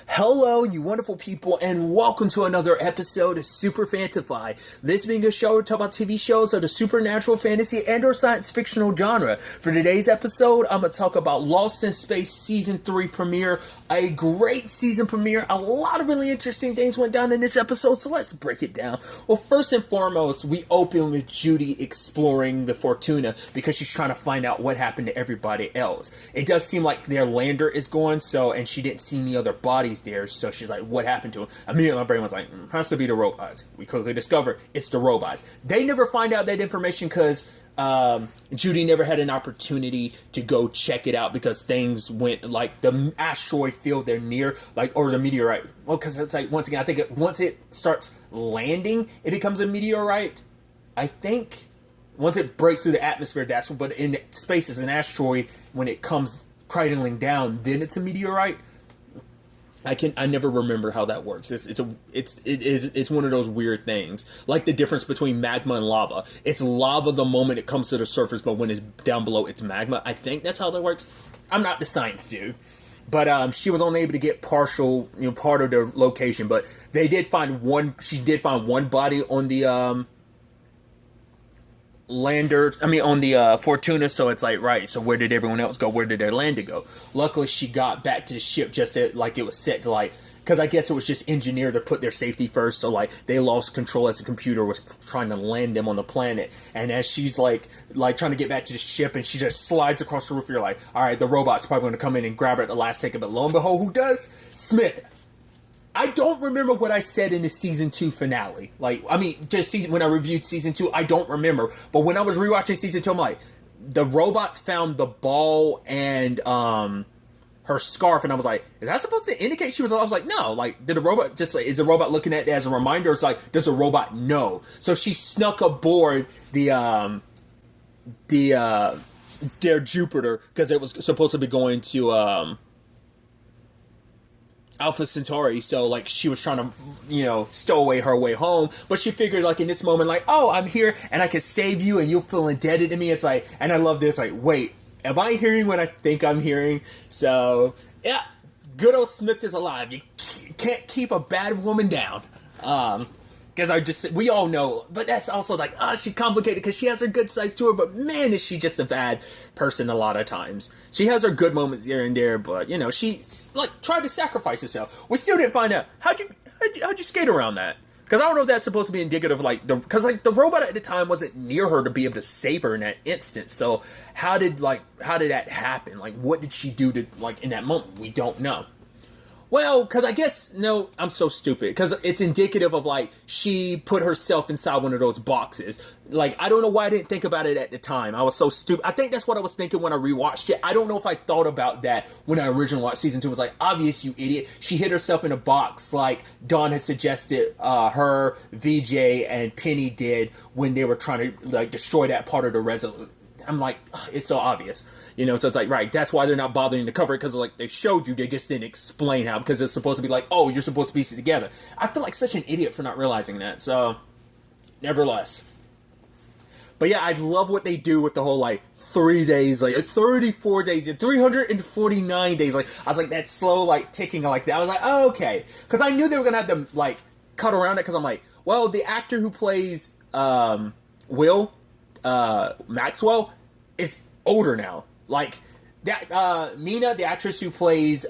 Hello, you wonderful people, and welcome to another episode of Super-Fanta-Fi. This being a show to talk about TV shows of the supernatural, fantasy, and or science fictional genre. For today's episode, I'm going to talk about Lost in Space Season 3 premiere. A great season premiere. A lot of really interesting things went down in this episode, so let's break it down. Well, first and foremost, we open with Judy exploring the Fortuna because she's trying to find out what happened to everybody else. It does seem like their lander is gone, and she didn't see any other bodies there, so she's like, what happened to him? Immediately my brain was like, has to be the robots. We quickly discover it's the robots. They never find out that information because Judy never had an opportunity to go check it out because things went, like, the asteroid field they're near, like, or the meteorite. Well, because it's like, once again, I think once it starts landing, it becomes a meteorite. I think once it breaks through the atmosphere, that's when, but in space is an asteroid. When it comes cradling down, then it's a meteorite. I never remember how that works. It's one of those weird things, like the difference between magma and lava. It's lava the moment it comes to the surface, but when it's down below, it's magma. I think that's how that works. I'm not the science dude, but she was only able to get partial, part of the location. But they did find one. She did find one body on the on the Fortuna, so it's like, right, so where did everyone else go? Where did their lander go? Luckily, she got back to the ship just like it was set to, like, because I guess it was just engineered to put their safety first, so, like, they lost control as the computer was trying to land them on the planet, and as she's, like trying to get back to the ship, and she just slides across the roof, you're like, alright, the robot's probably going to come in and grab her at the last second, but lo and behold, who does? Smith. I don't remember what I said in the season 2 finale. Like, I mean, just when I reviewed season 2, I don't remember. But when I was rewatching season 2, I'm like, the robot found the ball and her scarf, and I was like, is that supposed to indicate she was alive? I was like, no. Like, did the robot just, like, is the robot looking at it as a reminder? It's like, does the robot know? So she snuck aboard their Jupiter because it was supposed to be going to Alpha Centauri, so, like, she was trying to, stow away her way home, but she figured, like, in this moment, like, oh, I'm here, and I can save you, and you'll feel indebted to me. It's like, and I love this, like, wait, am I hearing what I think I'm hearing? So, yeah, good old Smith is alive. You can't keep a bad woman down. Because we all know, but that's also like, she's complicated because she has her good sides to her, but man, is she just a bad person a lot of times. She has her good moments here and there, but, she, like, tried to sacrifice herself. We still didn't find out. How'd you skate around that? Because I don't know if that's supposed to be indicative of, like, because, like, the robot at the time wasn't near her to be able to save her in that instant, so how did that happen? Like, what did she do to, like, in that moment? We don't know. Well, because I guess, no, I'm so stupid. Because it's indicative of, like, she put herself inside one of those boxes. Like, I don't know why I didn't think about it at the time. I was so stupid. I think that's what I was thinking when I rewatched it. I don't know if I thought about that when I originally watched season 2. It was like, obvious, you idiot. She hid herself in a box like Dawn had suggested her, VJ, and Penny did when they were trying to, like, destroy that part of the Resolute. I'm like, it's so obvious, so it's like, right, that's why they're not bothering to cover it, because, like, they showed you, they just didn't explain how, because it's supposed to be like, oh, you're supposed to piece it together. I feel like such an idiot for not realizing that, so, nevertheless. But yeah, I love what they do with the whole, like, 3 days, like, 34 days, 349 days, like, I was like, that slow, like, ticking like that, I was like, oh, okay, because I knew they were going to have to, like, cut around it, because I'm like, well, the actor who plays, Will, Maxwell, is older now. Like, that, Mina, the actress who plays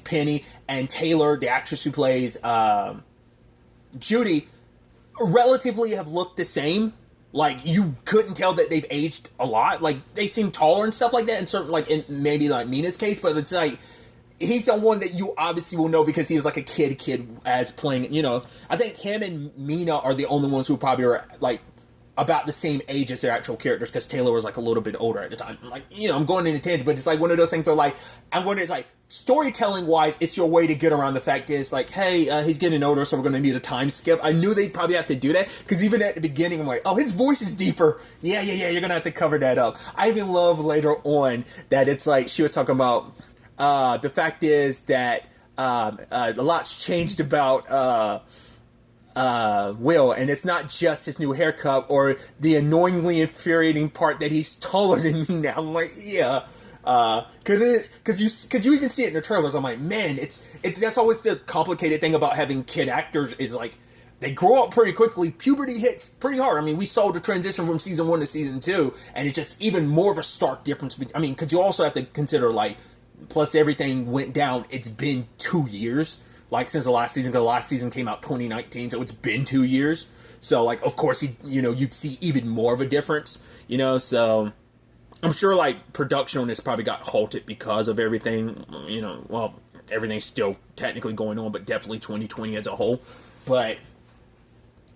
Penny, and Taylor, the actress who plays, Judy, relatively have looked the same. Like, you couldn't tell that they've aged a lot. Like, they seem taller and stuff like that, in certain, like, in maybe, like, Mina's case, but it's like, he's the one that you obviously will know because he was like a kid as playing, I think him and Mina are the only ones who probably are, like, about the same age as their actual characters, because Taylor was, like, a little bit older at the time. Like, I'm going into tangent, but it's like one of those things where, like, I'm wondering, it's like, storytelling wise, it's your way to get around the fact is, like, hey, he's getting older, so we're going to need a time skip. I knew they'd probably have to do that, because even at the beginning, I'm like, oh, his voice is deeper. Yeah, you're going to have to cover that up. I even love later on that it's like, she was talking about, the fact is that, a lot's changed about, Will, and it's not just his new haircut or the annoyingly infuriating part that he's taller than me now. I'm like, yeah, Because you even see it in the trailers. I'm like, man, that's always the complicated thing about having kid actors is like, they grow up pretty quickly. Puberty hits pretty hard. I mean, we saw the transition from season 1 to season 2, and it's just even more of a stark difference. I mean, because you also have to consider, like, plus everything went down. It's been 2 years, like, since the last season, because the last season came out 2019, so it's been 2 years. So, like, of course, you'd see even more of a difference, so I'm sure, like, production on this probably got halted because of everything, well, everything's still technically going on, but definitely 2020 as a whole. But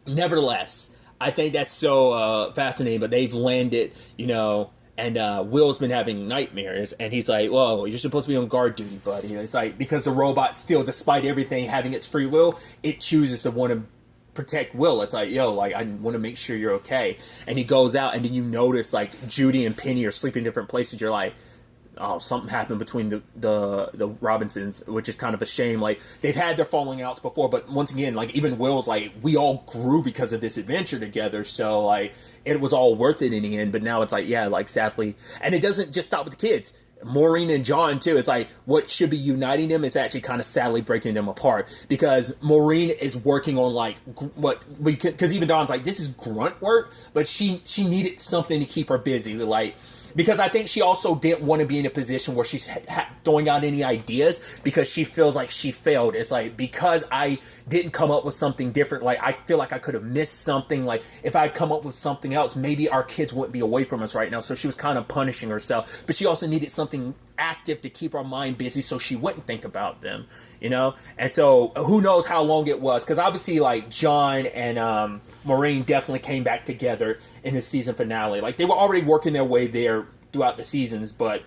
nevertheless, I think that's so fascinating, but they've landed, and Will's been having nightmares, and he's like, whoa, you're supposed to be on guard duty, buddy. It's like, because the robot still, despite everything having its free will, it chooses to want to protect Will. It's like, yo, like, I want to make sure you're okay. And he goes out, and then you notice, like, Judy and Penny are sleeping in different places. You're like, oh, something happened between the Robinsons, which is kind of a shame. Like, they've had their falling outs before, but once again, like, even Will's like, we all grew because of this adventure together, so, like, it was all worth it in the end. But now it's like, yeah, like, sadly, and it doesn't just stop with the kids. Maureen and John, too. It's like, what should be uniting them is actually kind of sadly breaking them apart, because Maureen is working on, like, because even Dawn's like, this is grunt work, but she needed something to keep her busy, like, because I think she also didn't want to be in a position where she's throwing out any ideas, because she feels like she failed. It's like, because I didn't come up with something different, like, I feel like I could have missed something. Like, if I'd come up with something else, maybe our kids wouldn't be away from us right now. So she was kind of punishing herself, but she also needed something active to keep her mind busy so she wouldn't think about them, And so who knows how long it was, because obviously, like, John and Maureen definitely came back together in the season finale. Like, they were already working their way there throughout the seasons, but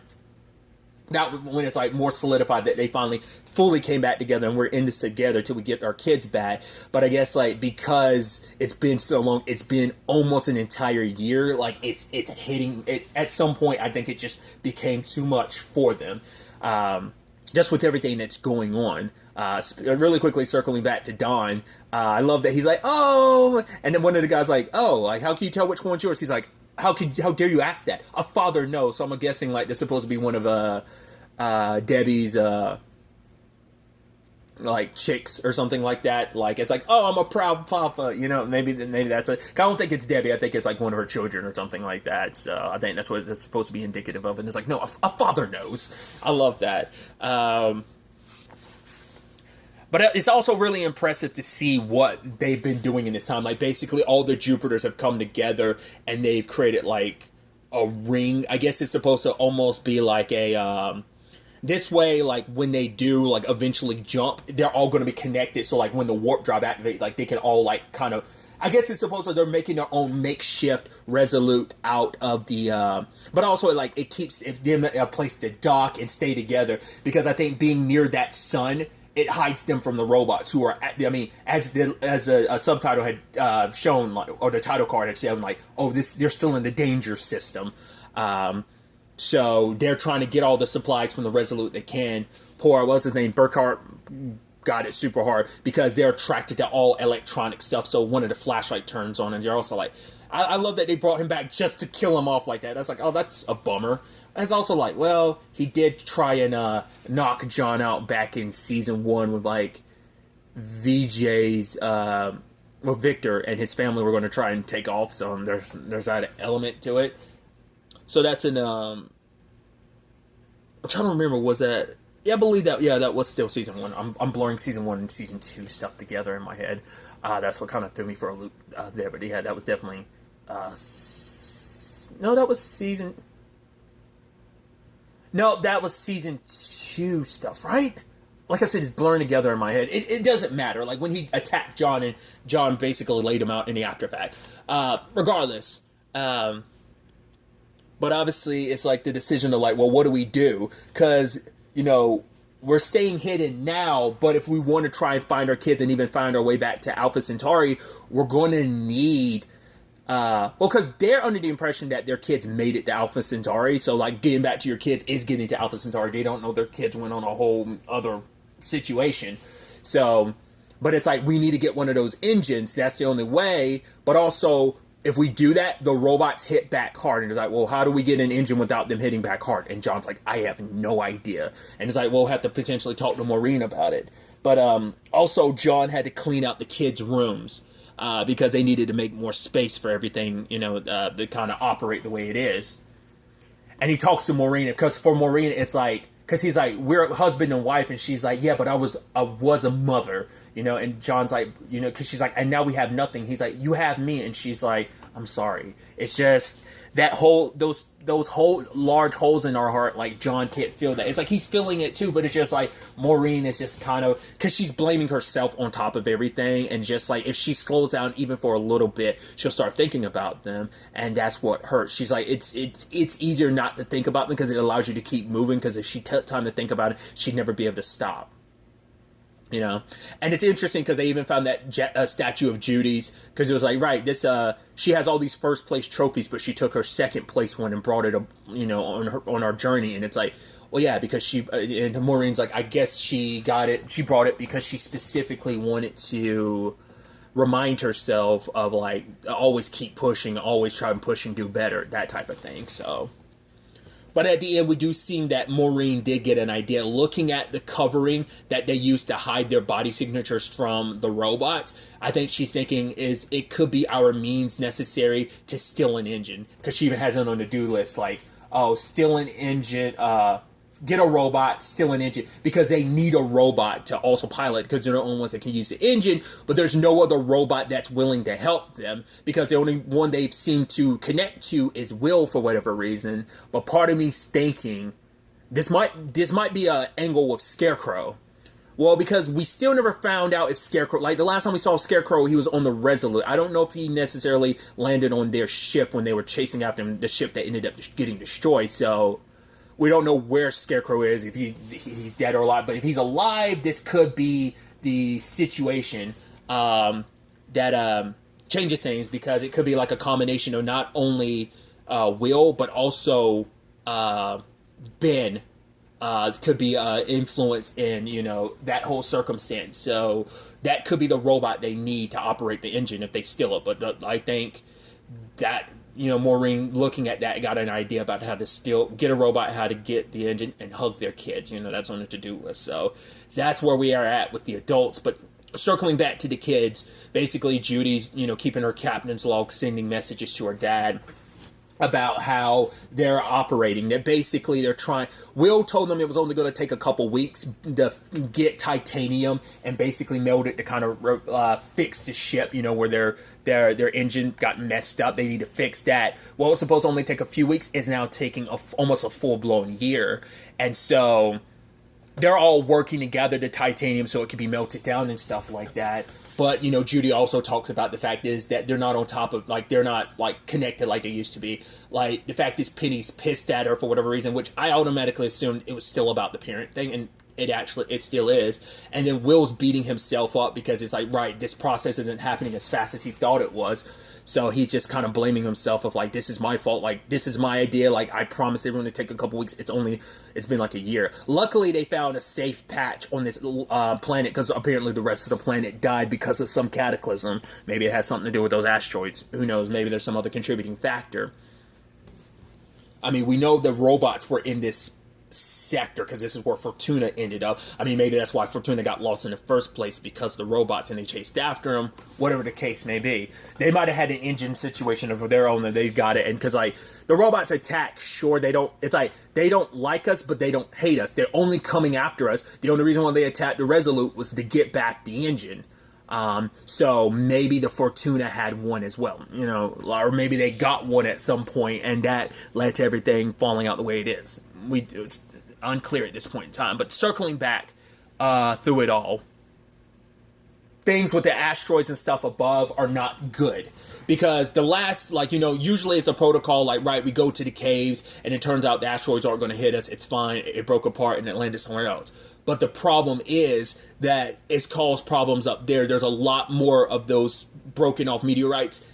now when it's like more solidified that they finally fully came back together and we're in this together till we get our kids back. But I guess, like, because it's been so long, it's been almost an entire year, like, it's hitting it at some point. I think it just became too much for them, just with everything that's going on. Really quickly circling back to Don, I love that he's like, oh, and then one of the guys like, oh, like, how can you tell which one's yours? He's like, how dare you ask that? A father knows. So I'm guessing, like, they're supposed to be one of Debbie's like, chicks or something like that. Like, it's like, oh, I'm a proud papa, maybe that's I don't think it's Debbie. I think it's like one of her children or something like that. So I think that's what it's supposed to be indicative of. And it's like, no, a father knows. I love that. But it's also really impressive to see what they've been doing in this time. Like, basically, all the Jupiters have come together, and they've created, like, a ring. I guess it's supposed to almost be like a, this way, like, when they do, like, eventually jump, they're all going to be connected. So, like, when the warp drive activates, like, they can all, like, kind of, I guess it's supposed to, they're making their own makeshift Resolute out of the, but also, like, it keeps them a place to dock and stay together, because I think being near that sun, it hides them from the robots who are, as a subtitle had shown, like, or the title card had said, like, oh, they're still in the danger system. So they're trying to get all the supplies from the Resolute they can. Poor, what's his name, Burkhart, got it super hard, because they're attracted to all electronic stuff. So one of the flashlight turns on, and they're also like, I love that they brought him back just to kill him off like that. That's like, oh, that's a bummer. And it's also like, well, he did try and knock John out back in season 1 with, like, VJ's, well, Victor and his family were going to try and take off. So there's that element to it. So that's an, I'm trying to remember, was that, yeah, I believe that, yeah, that was still season 1. I'm blurring season 1 and season 2 stuff together in my head. That's what kind of threw me for a loop there. But yeah, that was definitely, no, that was season... No, that was season 2 stuff, right? Like I said, it's blurring together in my head. It doesn't matter. Like, when he attacked John, and John basically laid him out in the afterfact. Regardless. But obviously, it's like the decision of, like, well, what do we do? Because, we're staying hidden now, but if we want to try and find our kids and even find our way back to Alpha Centauri, we're going to need... because they're under the impression that their kids made it to Alpha Centauri, so, like, getting back to your kids is getting to Alpha Centauri. They don't know their kids went on a whole other situation. So, but it's like, we need to get one of those engines. That's the only way. But also, if we do that, the robots hit back hard. And it's like, well, how do we get an engine without them hitting back hard? And John's like, I have no idea. And it's like, we'll have to potentially talk to Maureen about it. But also, John had to clean out the kids' rooms because they needed to make more space for everything, to kind of operate the way it is. And he talks to Maureen, because for Maureen, it's like, because he's like, we're husband and wife, and she's like, yeah, but I was a mother, and John's like, because she's like, and now we have nothing. He's like, you have me, and she's like, I'm sorry. It's just that those whole large holes in our heart, like John can't feel that. It's like he's feeling it too, but it's just like Maureen is just kind of, because she's blaming herself on top of everything, and just like if she slows down even for a little bit, she'll start thinking about them, and that's what hurts. She's like, it's easier not to think about them because it allows you to keep moving, because if she took time to think about it, she'd never be able to stop. And it's interesting because they even found that statue of Judy's, because it was like, right, this she has all these first place trophies, but she took her second place one and brought it on our journey. And it's like, well, yeah, because she, and Maureen's like, I guess she brought it because she specifically wanted to remind herself of like, always keep pushing, always try and push and do better, that type of thing. So, but at the end, we do seem that Maureen did get an idea. Looking at the covering that they used to hide their body signatures from the robots, I think she's thinking it could be our means necessary to steal an engine. Because she even has it on the do list, like, oh, steal an engine, get a robot, steal an engine, because they need a robot to also pilot, because they're the only ones that can use the engine, but there's no other robot that's willing to help them, because the only one they seem to connect to is Will for whatever reason. But part of me's thinking this might be an angle with Scarecrow. Well, because we still never found out if Scarecrow, like the last time we saw Scarecrow, he was on the Resolute. I don't know if he necessarily landed on their ship when they were chasing after him, the ship that ended up getting destroyed. So we don't know where Scarecrow is, if he's dead or alive. But if he's alive, this could be the situation that changes things, because it could be like a combination of not only Will, but also Ben could be influenced in, that whole circumstance. So that could be the robot they need to operate the engine if they steal it. But I think that, Maureen, looking at that, got an idea about how to get a robot, how to get the engine, and hug their kids. That's on the to-do list. So that's where we are at with the adults. But circling back to the kids, basically Judy's, keeping her captain's log, sending messages to her dad about how they're operating. That basically they're trying. Will told them it was only going to take a couple weeks to get titanium and basically meld it to kind of fix the ship. Where their engine got messed up. They need to fix that. What was supposed to only take a few weeks is now taking almost a full-blown year. And so they're all working together to titanium so it can be melted down and stuff like that. But, Judy also talks about the fact is that they're not on top of, like, they're not, like, connected like they used to be. Like, the fact is Penny's pissed at her for whatever reason, which I automatically assumed it was still about the parent thing, and it still is. And then Will's beating himself up because it's like, right, this process isn't happening as fast as he thought it was. So he's just kind of blaming himself of like, this is my fault. Like, this is my idea. Like, I promised everyone to take a couple weeks. It's been like a year. Luckily, they found a safe patch on this planet, because apparently the rest of the planet died because of some cataclysm. Maybe it has something to do with those asteroids. Who knows? Maybe there's some other contributing factor. I mean, we know the robots were in this sector because this is where Fortuna ended up. I mean, maybe that's why Fortuna got lost in the first place, because the robots, and they chased after him, whatever the case may be. They might have had an engine situation of their own and they've got it. And because like the robots attack, sure, they don't like us, but they don't hate us. They're only coming after us. The only reason why they attacked the Resolute was to get back the engine. So maybe the Fortuna had one as well, or maybe they got one at some point and that led to everything falling out the way it is. It's unclear at this point in time. But circling back through it all, things with the asteroids and stuff above are not good. Because the last, usually it's a protocol, right, we go to the caves, and it turns out the asteroids aren't going to hit us, it's fine, it broke apart, and it landed somewhere else. But the problem is that it's caused problems up there. There's a lot more of those broken off meteorites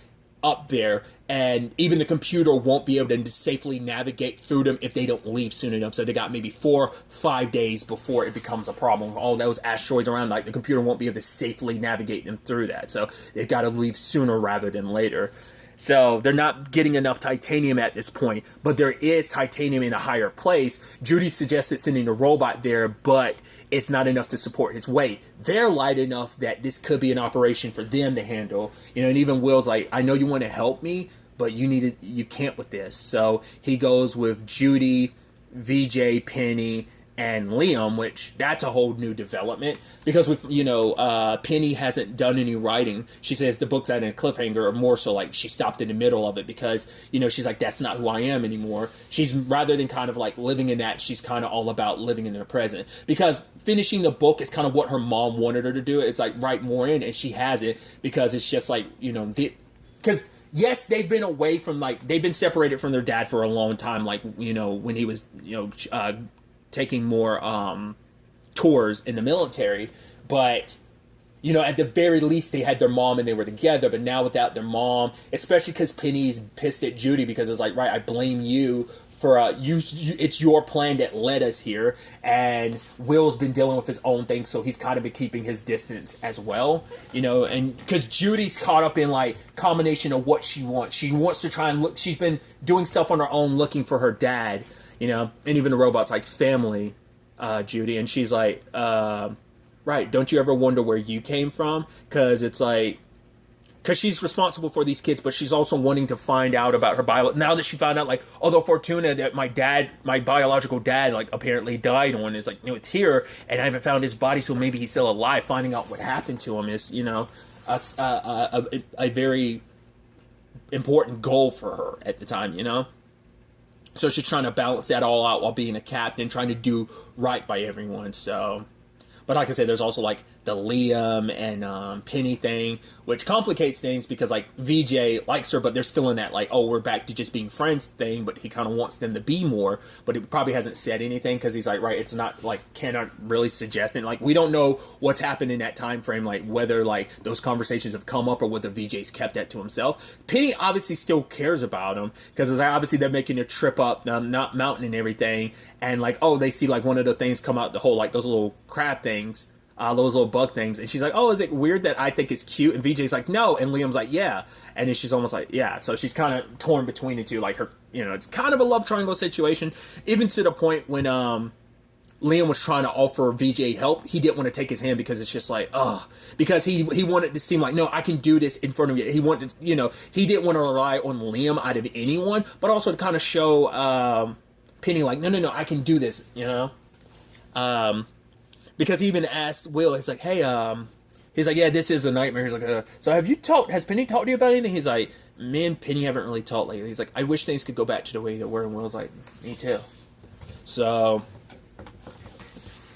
up there, and even the computer won't be able to safely navigate through them if they don't leave soon enough. So they got maybe 4-5 days before it becomes a problem. All those asteroids around, the computer won't be able to safely navigate them through that. So they've got to leave sooner rather than later. So they're not getting enough titanium at this point, but there is titanium in a higher place. Judy suggested sending a robot there, but it's not enough to support his weight. They're light enough that this could be an operation for them to handle. You know, and even Will's like, I know you want to help me, but you can't with this. So he goes with Judy, VJ, Penny, and Liam, which that's a whole new development because with Penny hasn't done any writing. She says the book's at a cliffhanger, or more so like she stopped in the middle of it because she's like, that's not who I am anymore. She's, rather than kind of like living in that, she's kind of all about living in the present, because finishing the book is kind of what her mom wanted her to do. It's like write more in, and she hasn't, because it's just like because yes, they've been away from, like, they've been separated from their dad for a long time, like when he was taking more tours in the military, but at the very least they had their mom and they were together. But now without their mom, especially because Penny's pissed at Judy because it's like, right, I blame you for it's your plan that led us here, and Will's been dealing with his own thing, so he's kind of been keeping his distance as well, and because Judy's caught up in like combination of what she wants to try and look, she's been doing stuff on her own looking for her dad, and even the robot's like, family, Judy, and she's like, right, don't you ever wonder where you came from? Because it's like, because she's responsible for these kids, but she's also wanting to find out about her now that she found out, like, although Fortuna, that my biological dad, like, apparently died on, it's like, it's here, and I haven't found his body, so maybe he's still alive. Finding out what happened to him is, a very important goal for her at the time, So she's trying to balance that all out while being a captain, trying to do right by everyone, so. But like I said, there's also like the Liam and Penny thing, which complicates things because like VJ likes her, but they're still in that like, oh, we're back to just being friends thing. But he kind of wants them to be more, but he probably hasn't said anything because he's like, right, it's not like, cannot really suggest it. Like, we don't know what's happened in that time frame, like whether like those conversations have come up or whether VJ's kept that to himself. Penny obviously still cares about him because obviously they're making a trip up not mountain and everything, and like, oh, they see like one of the things come out the hole, like those little crab things. Those little bug things, and she's like, oh, is it weird that I think it's cute? And VJ's like, no, and Liam's like, yeah, and then she's almost like, yeah, so she's kind of torn between the two, like her, it's kind of a love triangle situation, even to the point when Liam was trying to offer VJ help, he didn't want to take his hand because it's just like, because he wanted to seem like, no, I can do this in front of you. He wanted, he didn't want to rely on Liam out of anyone, but also to kind of show Penny like, no, I can do this, because he even asked Will, he's like, hey, he's like, yeah, this is a nightmare. He's like, so has Penny talked to you about anything? He's like, me and Penny haven't really talked lately. He's like, I wish things could go back to the way they were. And Will's like, me too. So,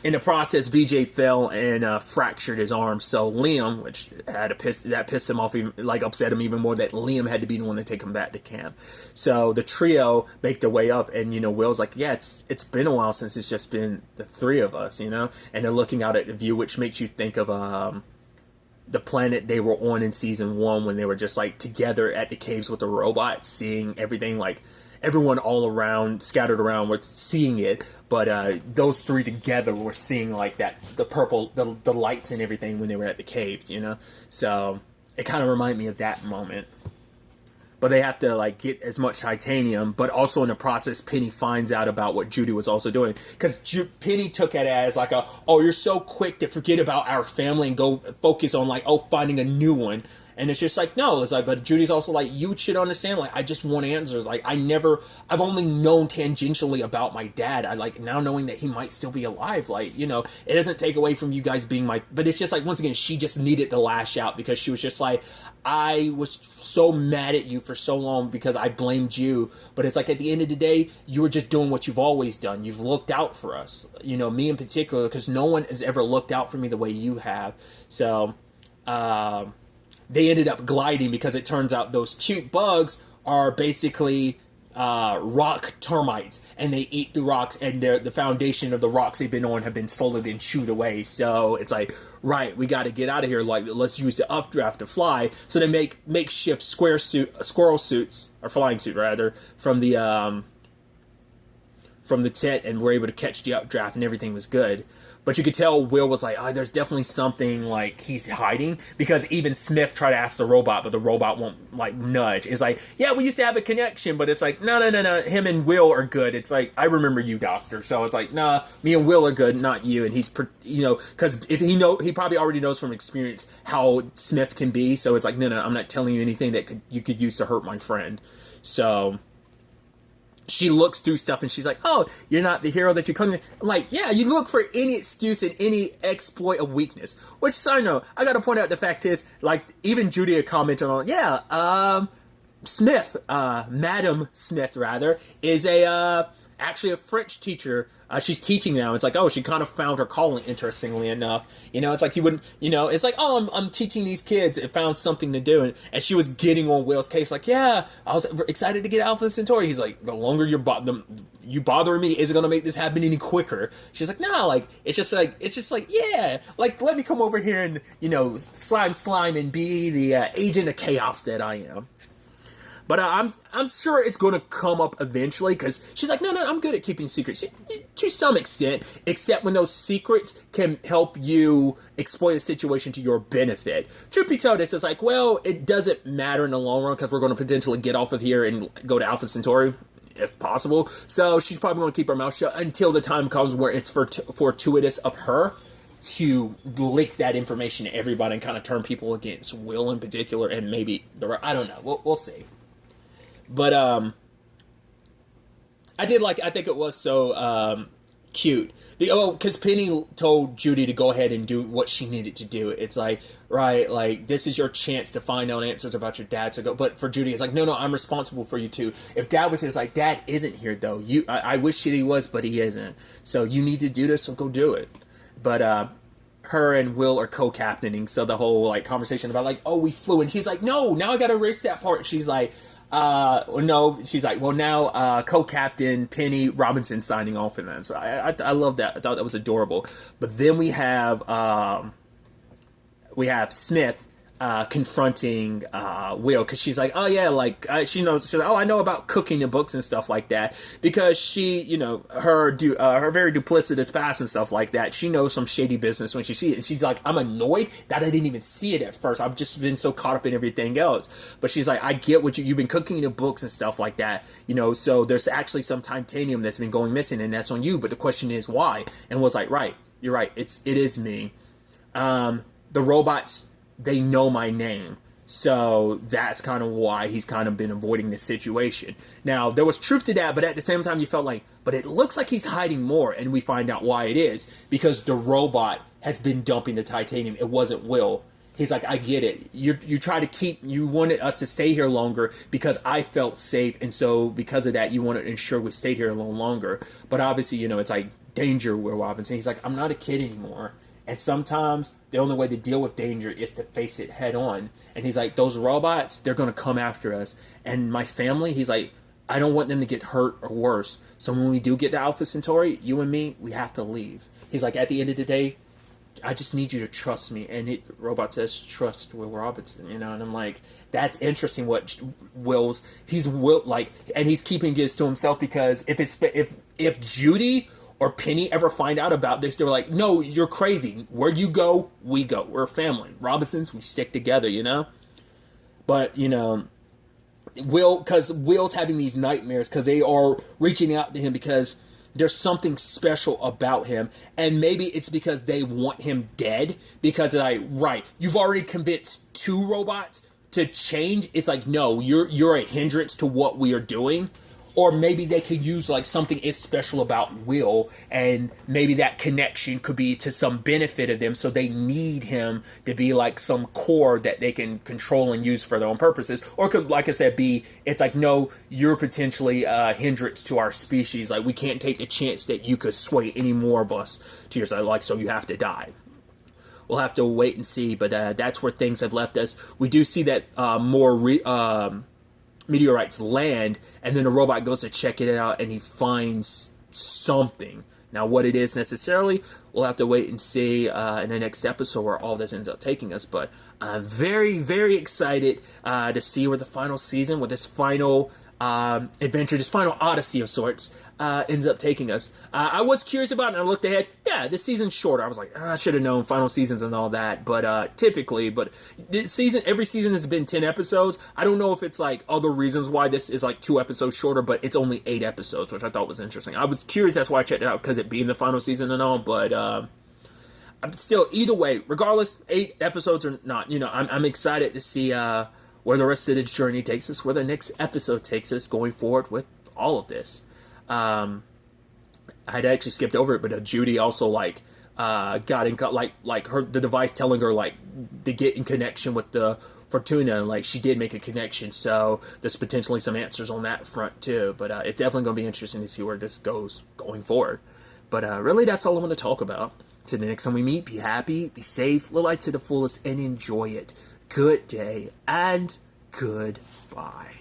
in the process, VJ fell and fractured his arm. So Liam, which pissed him off, even, like upset him even more, that Liam had to be the one to take him back to camp. So the trio make their way up, and Will's like, yeah, it's been a while since it's just been the three of us, and they're looking out at the view, which makes you think of the planet they were on in season 1 when they were just like together at the caves with the robot, seeing everything, like everyone all around, scattered around, were seeing it, but those three together were seeing like that, the purple, the lights and everything when they were at the caves, So it kind of reminded me of that moment. But they have to like get as much titanium, but also in the process, Penny finds out about what Judy was also doing, because Penny took it as like oh, you're so quick to forget about our family and go focus on like, oh, finding a new one. And it's just like, no, it's like, but Judy's also like, you should understand, like, I just want answers. Like, I've only known tangentially about my dad. I like now knowing that he might still be alive. Like, it doesn't take away from you guys being but it's just like, once again, she just needed to lash out because she was just like, I was so mad at you for so long because I blamed you. But it's like, at the end of the day, you were just doing what you've always done. You've looked out for us, me in particular, because no one has ever looked out for me the way you have. So, they ended up gliding because it turns out those cute bugs are basically rock termites, and they eat the rocks, and the foundation of the rocks they've been on have been slowly been chewed away. So it's like, right, we got to get out of here. Like, let's use the updraft to fly. So they make makeshift squirrel suits, or flying suit rather, from from the tent and were able to catch the updraft and everything was good. But you could tell Will was like, oh, there's definitely something like he's hiding, because even Smith tried to ask the robot, but the robot won't like nudge. It's like, yeah, we used to have a connection, but it's like, no, him and Will are good. It's like, I remember you, Doctor. So it's like, nah, me and Will are good, not you. And he's, because if he probably already knows from experience how Smith can be. So it's like, no, I'm not telling you anything that you could use to hurt my friend. So she looks through stuff and she's like, oh, you're not the hero that you're coming to. I'm like, yeah, you look for any excuse and any exploit of weakness. Which, side note, I gotta point out the fact is, like, even Judy had commented on, Smith, Madam Smith, rather, is actually a French teacher. She's teaching now. It's like, oh, she kind of found her calling, interestingly enough. It's like you wouldn't, it's like, oh, I'm teaching these kids and found something to do. And she was getting on Will's case, like, yeah, I was excited to get Alpha Centauri. He's like, the longer you bothering me isn't going to make this happen any quicker. She's like, nah, like, it's just like, yeah, like, let me come over here and, slime and be the agent of chaos that I am. But I'm sure it's going to come up eventually, because she's like, no, I'm good at keeping secrets. To some extent, except when those secrets can help you exploit a situation to your benefit. Truth be told, it's like, well, it doesn't matter in the long run, because we're going to potentially get off of here and go to Alpha Centauri, if possible. So she's probably going to keep her mouth shut until the time comes where it's fortuitous of her to leak that information to everybody and kind of turn people against Will in particular, and maybe I don't know. We'll see. But I think it was so cute. Because Penny told Judy to go ahead and do what she needed to do. It's like, right, like, this is your chance to find out answers about your dad. So go. But for Judy, it's like, no, I'm responsible for you too. If Dad was here, it's like, Dad isn't here though. I wish that he was, but he isn't. So you need to do this, so go do it. But her and Will are co-captaining. So the whole like conversation about like, oh, we flew, and he's like, no, now I got to erase that part. She's like, no, she's like, well, now, co-captain Penny Robinson signing off in that. So I love that. I thought that was adorable. But then we have Smith, confronting, Will, because she's like, oh yeah, like, she knows, she's like, oh, I know about cooking and books and stuff like that, because she, her very duplicitous past and stuff like that, she knows some shady business when she sees it, and she's like, I'm annoyed that I didn't even see it at first, I've just been so caught up in everything else, but she's like, I get what you've been cooking the books and stuff like that, so there's actually some titanium that's been going missing, and that's on you, but the question is why, and was like, right, you're right, it is me. The robots, they know my name. So that's kind of why he's kind of been avoiding this situation. Now, there was truth to that, but at the same time, you felt like, but it looks like he's hiding more, and we find out why it is. Because the robot has been dumping the titanium. It wasn't Will. He's like, I get it. You wanted us to stay here longer because I felt safe, and so because of that, you wanted to ensure we stayed here a little longer. But obviously, it's like danger, Will Robinson. He's like, I'm not a kid anymore. And sometimes the only way to deal with danger is to face it head on. And he's like, those robots, they're going to come after us. And my family, he's like, I don't want them to get hurt or worse. So when we do get to Alpha Centauri, you and me, we have to leave. He's like, at the end of the day, I just need you to trust me. And the robot says, trust Will Robinson, and I'm like, that's interesting what and he's keeping this to himself, because if Judy or Penny ever find out about this, they were like, no, you're crazy. Where you go, we go. We're a family. Robinsons, we stick together, But, because Will's having these nightmares because they are reaching out to him because there's something special about him. And maybe it's because they want him dead. Because, right, you've already convinced 2 robots to change. It's like, no, you're a hindrance to what we are doing. Or maybe they could use like something is special about Will, and maybe that connection could be to some benefit of them, so they need him to be like some core that they can control and use for their own purposes. Or could, like I said, it's like, no, you're potentially a hindrance to our species. Like, we can't take the chance that you could sway any more of us to your side, like, so you have to die. We'll have to wait and see, but that's where things have left us. We do see that meteorites land, and then the robot goes to check it out, and he finds something. Now, what it is necessarily, we'll have to wait and see in the next episode where all this ends up taking us. But I'm very, very excited to see where the final season, with this final adventure, this final odyssey of sorts, ends up taking us. I was curious about it, and I looked ahead. Yeah, this season's shorter. I was like, I should have known final seasons and all that. But this season, every season has been 10 episodes. I don't know if it's like other reasons why this is like 2 episodes shorter, but it's only 8 episodes, which I thought was interesting. I was curious, that's why I checked it out, because it being the final season and all. But I'm still, either way, regardless, 8 episodes or not, I'm excited to see where the rest of this journey takes us, where the next episode takes us going forward with all of this. I had actually skipped over it, but Judy also got in, the device telling her to get in connection with the Fortuna, and she did make a connection, so there's potentially some answers on that front too. But it's definitely going to be interesting to see where this goes going forward. But really, that's all I want to talk about. Till the next time we meet, be happy, be safe, live life to the fullest, and enjoy it. Good day and goodbye.